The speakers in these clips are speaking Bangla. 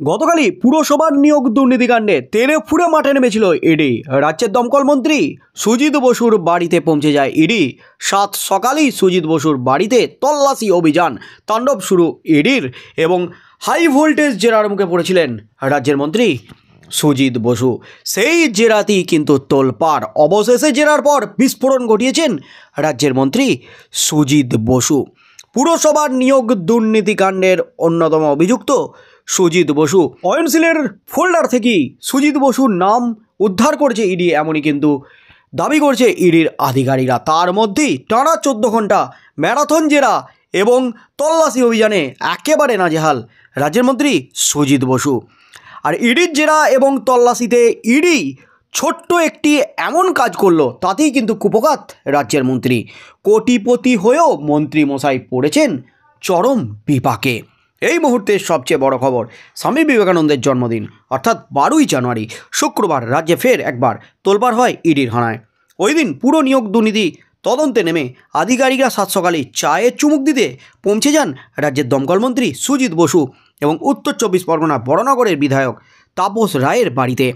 গতকালই পুরসভার নিয়োগ দুর্নীতিকাণ্ডে তেড়ে ফুঁড়ে মাঠে নেমেছিল ইডি। রাজ্যের দমকল মন্ত্রী সুজিত বসুর বাড়িতে পৌঁছে যায় ইডি। সাত সকালেই সুজিত বসুর বাড়িতে তল্লাশি অভিযান তাণ্ডব শুরু ইডির এবং হাই ভোল্টেজ জেরার মুখে পড়েছিলেন রাজ্যের মন্ত্রী সুজিত বসু। সেই জেরাতেই কিন্তু তোলপাড়। অবশেষে জেরার পর বিস্ফোরণ ঘটিয়েছেন রাজ্যের মন্ত্রী সুজিত বসু। পুরসভার নিয়োগ দুর্নীতিকাণ্ডের অন্যতম অভিযুক্ত সুজিত বসু। অয়নশীলের ফোল্ডার থেকেই সুজিত বসুর নাম উদ্ধার করেছে ইডি, এমনই কিন্তু দাবি করছে ইডির আধিকারিকরা। তার মধ্যেই টানা 14 ঘন্টা ম্যারাথন জেরা এবং তল্লাশি অভিযানে একেবারে নাজেহাল রাজ্যের মন্ত্রী সুজিত বসু। আর ইডির জেরা এবং তল্লাশিতে ইডি ছোট্ট একটি এমন কাজ করলো, তাতেই কিন্তু কুপোকাত রাজ্যের মন্ত্রী। কোটিপতি হয়েও মন্ত্রী মশাই পড়েছেন চরম বিপাকে। এই মুহূর্তের সবচেয়ে বড় খবর, স্বামী বিবেকানন্দের জন্মদিন অর্থাৎ 12ই জানুয়ারি শুক্রবার রাজ্যে ফের একবার তোলপাড় হয় ইডির হানায়। ওই দিন পুরো নিয়োগ দুর্নীতি তদন্তে নেমে আধিকারিকরা সাত সকালে চায়ে চুমুক দিতে পৌঁছে যান রাজ্যের দমকল মন্ত্রী সুজিত বসু এবং উত্তর 24 পরগনা বড়নগরের বিধায়ক তাপস রায়ের বাড়িতে।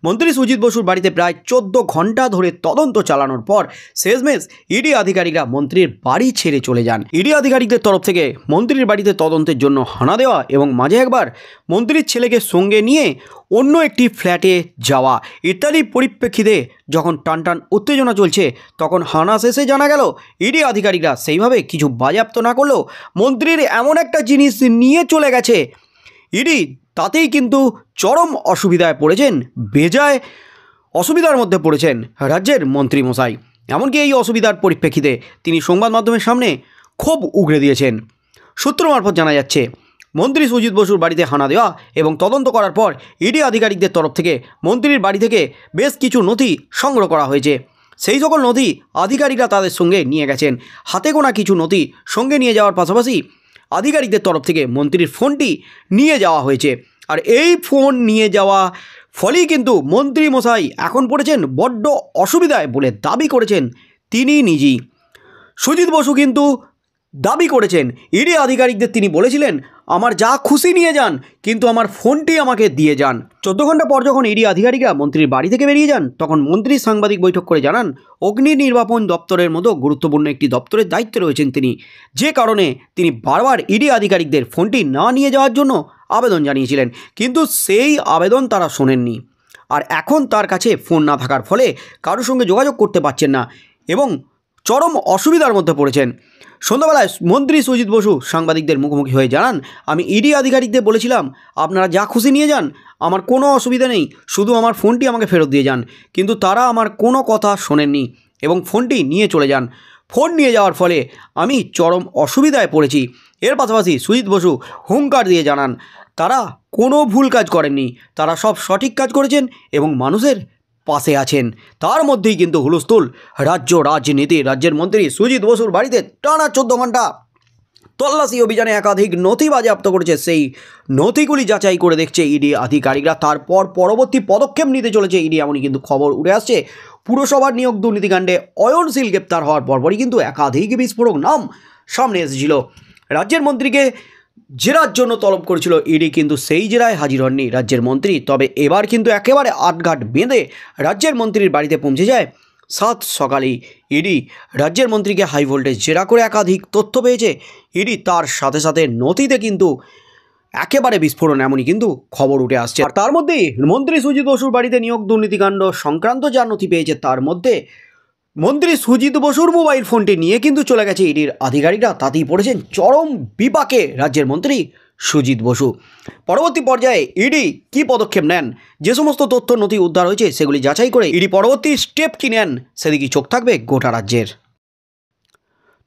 মন্ত্রী সুজিত বসুর বাড়িতে প্রায় 14 ঘন্টা ধরে তদন্ত চালানোর পর শেষমেশ ইডি আধিকারিকরা মন্ত্রীর বাড়ি ছেড়ে চলে যান। ইডি আধিকারিকদের তরফ থেকে মন্ত্রীর বাড়িতে তদন্তের জন্য হানা দেওয়া এবং মাঝে একবার মন্ত্রীর ছেলেকে সঙ্গে নিয়ে অন্য একটি ফ্ল্যাটে যাওয়া ইত্যাদি পরিপ্রেক্ষিতে যখন টানটান উত্তেজনা চলছে, তখন হানা শেষে জানা গেল ইডি আধিকারিকরা সেইভাবে কিছু বাজেয়াপ্ত না করলেও মন্ত্রীর এমন একটা জিনিস নিয়ে চলে গেছে ইডি, তাতেই কিন্তু চরম অসুবিধায় পড়েছেন, বেজায় অসুবিধার মধ্যে পড়েছেন রাজ্যের মন্ত্রীমশাই। এমনকি এই অসুবিধার পরিপ্রেক্ষিতে তিনি সংবাদ মাধ্যমের সামনে ক্ষোভ উগরে দিয়েছেন। সূত্র মারফত জানা যাচ্ছে, মন্ত্রী সুজিত বসুর বাড়িতে হানা দেওয়া এবং তদন্ত করার পর ইডি আধিকারিকদের তরফ থেকে মন্ত্রীর বাড়ি থেকে বেশ কিছু নথি সংগ্রহ করা হয়েছে। সেই সকল নথি আধিকারিকরা তাদের সঙ্গে নিয়ে গেছেন। হাতে গোনা কিছু নথি সঙ্গে নিয়ে যাওয়ার পাশাপাশি আধিকারিকদের তরফ থেকে মন্ত্রীর ফোনটি নিয়ে যাওয়া হয়েছে। আর এই ফোন নিয়ে যাওয়া ফলেই কিন্তু মন্ত্রী মশাই এখন পড়েছেন বড্ড অসুবিধায় বলে দাবি করেছেন তিনি নিজেই। সুজিত বসু কিন্তু দাবি করেছেন ইডি আধিকারিকদের তিনি বলেছিলেন, আমার যা খুশি নিয়ে যান, কিন্তু আমার ফোনটি আমাকে দিয়ে যান। 14 ঘন্টা পর যখন ইডি আধিকারিকরা মন্ত্রীর বাড়ি থেকে বেরিয়ে যান, তখন মন্ত্রী সাংবাদিক বৈঠক করে জানান অগ্নি নির্বাপন দপ্তরের মতো গুরুত্বপূর্ণ একটি দপ্তরের দায়িত্বে রয়েছেন তিনি, যে কারণে তিনি বারবার ইডি আধিকারিকদের ফোনটি না নিয়ে যাওয়ার জন্য আবেদন জানিয়েছিলেন, কিন্তু সেই আবেদন তারা শোনেননি। আর এখন তার কাছে ফোন না থাকার ফলে কারোর সঙ্গে যোগাযোগ করতে পারছেন না এবং চরম অসুবিধার মধ্যে পড়েছেন। সন্ধ্যাবেলায় মন্ত্রী সুজিত বসু সাংবাদিকদের মুখোমুখি হয়ে জানান, আমি ইডি আধিকারিকদের বলেছিলাম আপনারা যা খুশি নিয়ে যান, আমার কোনো অসুবিধা নেই, শুধু আমার ফোনটি আমাকে ফেরত দিয়ে যান। কিন্তু তারা আমার কোনো কথা শোনেননি এবং ফোনটি নিয়ে চলে যান। ফোন নিয়ে যাওয়ার ফলে আমি চরম অসুবিধায় পড়েছি। এর পাশাপাশি সুজিত বসু হুঙ্কার দিয়ে জানান, তারা কোনো ভুল কাজ করেননি, তারা সব সঠিক কাজ করেছেন এবং মানুষের পাশে আছেন। তার মধ্যেই কিন্তু হুলস্থুল রাজ্য রাজনীতি। রাজ্যের মন্ত্রী সুজিত বসুর বাড়িতে টানা 14 ঘন্টা তল্লাশি অভিযানে একাধিক নথি বাজেয়াপ্ত করেছে। সেই নথিগুলি যাচাই করে দেখছে ইডি আধিকারিকরা। তারপর পরবর্তী পদক্ষেপ নিতে চলেছে ইডি, এমনই কিন্তু খবর উঠে আসছে। পুরসভার নিয়োগ দুর্নীতিকাণ্ডে অয়নশীল গ্রেপ্তার হওয়ার পরপরই কিন্তু একাধিক বিস্ফোরক নাম সামনে এসেছিল। রাজ্যের মন্ত্রীকে জেরার জন্য তলব করেছিল ইডি, কিন্তু সেই জেরায় হাজির হননি রাজ্যের মন্ত্রী। তবে এবার কিন্তু একেবারে আটঘাট বেঁধে রাজ্যের মন্ত্রীর বাড়িতে পৌঁছে যায় সাত সকালেই ইডি। রাজ্যের মন্ত্রীকে হাই ভোল্টেজ জেরা করে একাধিক তথ্য পেয়েছে ইডি, তার সাথে সাথে নথিতে কিন্তু একেবারে বিস্ফোরণ, এমনই কিন্তু খবর উঠে আসছে। আর তার মধ্যেই মন্ত্রী সুজিত বসুর বাড়িতে নিয়োগ দুর্নীতিকাণ্ড সংক্রান্ত যা নথি পেয়েছে, তার মধ্যে মন্ত্রী সুজিত বসুর মোবাইল ফোনটি নিয়ে কিন্তু চলে গেছে ইডির আধিকারিকরা। তাতেই পড়েছেন চরম বিপাকে রাজ্যের মন্ত্রী সুজিত বসু। পরবর্তী পর্যায়ে ইডি কী পদক্ষেপ নেন, যে সমস্ত তথ্য নথি উদ্ধার হয়েছে সেগুলি যাচাই করে ইডি পরবর্তী স্টেপ কী নেন, সেদিকে চোখ থাকবে গোটা রাজ্যের।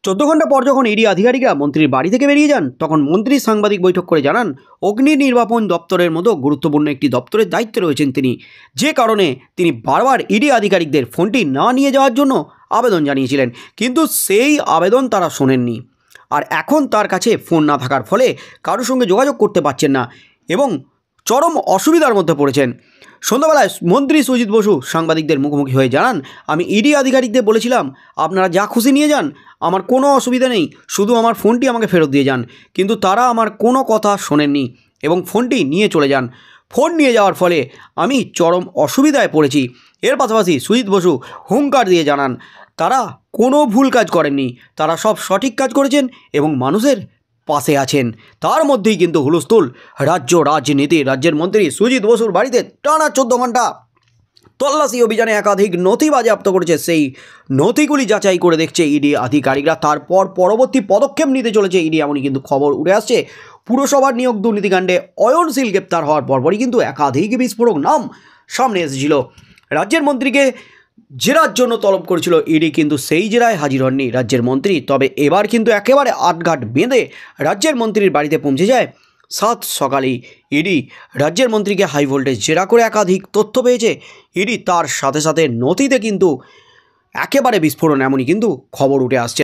14 ঘন্টা পর যখন ইডি আধিকারিকরা মন্ত্রীর বাড়ি থেকে বেরিয়ে যান, তখন মন্ত্রী সাংবাদিক বৈঠক করে জানান অগ্নি নির্বাপন দপ্তরের মতো গুরুত্বপূর্ণ একটি দপ্তরের দায়িত্বে রয়েছেন তিনি, যে কারণে তিনি বারবার ইডি আধিকারিকদের ফোনটি না নিয়ে যাওয়ার জন্য আবেদন জানিয়েছিলেন, কিন্তু সেই আবেদন তারা শোনেননি। আর এখন তার কাছে ফোন না থাকার ফলে কারোর সঙ্গে যোগাযোগ করতে পারছেন না এবং চরম অসুবিধার মধ্যে পড়েছেন। সন্ধ্যাবেলায় মন্ত্রী সুজিত বসু সাংবাদিকদের মুখোমুখি হয়ে জানান, আমি ইডি আধিকারিকদের বলেছিলাম আপনারা যা খুশি নিয়ে যান, আমার কোনো অসুবিধা নেই, শুধু আমার ফোনটি আমাকে ফেরত দিয়ে যান। কিন্তু তারা আমার কোনো কথা শোনেননি এবং ফোনটি নিয়ে চলে যান। ফোন নিয়ে যাওয়ার ফলে আমি চরম অসুবিধায় পড়েছি। এর পাশাপাশি সুজিত বসু হুঙ্কার দিয়ে জানান তারা কোনো ভুল কাজ করেননি, তারা সব সঠিক কাজ করেছেন এবং মানুষের পাশে আছেন। তার মধ্যেই কিন্তু হুলস্থুল রাজনীতি। রাজ্যের মন্ত্রী সুজিত বসুর বাড়িতে টানা 14 ঘন্টা তল্লাশি অভিযানে একাধিক নথি বাজেয়াপ্ত করেছে। সেই নথিগুলি যাচাই করে দেখছে ইডি আধিকারিকরা। তারপর পরবর্তী পদক্ষেপ নিতে চলেছে ইডি, এমনই কিন্তু খবর উঠে আসছে। পুরসভার নিয়োগ দুর্নীতিকাণ্ডে অয়নশীল গ্রেপ্তার হওয়ার পরপরই কিন্তু একাধিক বিস্ফোরক নাম সামনে এসেছিল। রাজ্যের মন্ত্রীকে জেরার জন্য তলব করেছিল ইডি, কিন্তু সেই জেরায় হাজির হননি রাজ্যের মন্ত্রী। তবে এবার কিন্তু একেবারে আটঘাট বেঁধে রাজ্যের মন্ত্রীর বাড়িতে পৌঁছে যায় 7 সকালেই ইডি। রাজ্যের মন্ত্রীকে হাই ভোল্টেজ জেরা করে একাধিক তথ্য পেয়েছে ইডি, তার সাথে সাথে নথিতে কিন্তু একেবারে বিস্ফোরণ, এমনই কিন্তু খবর উঠে আসছে।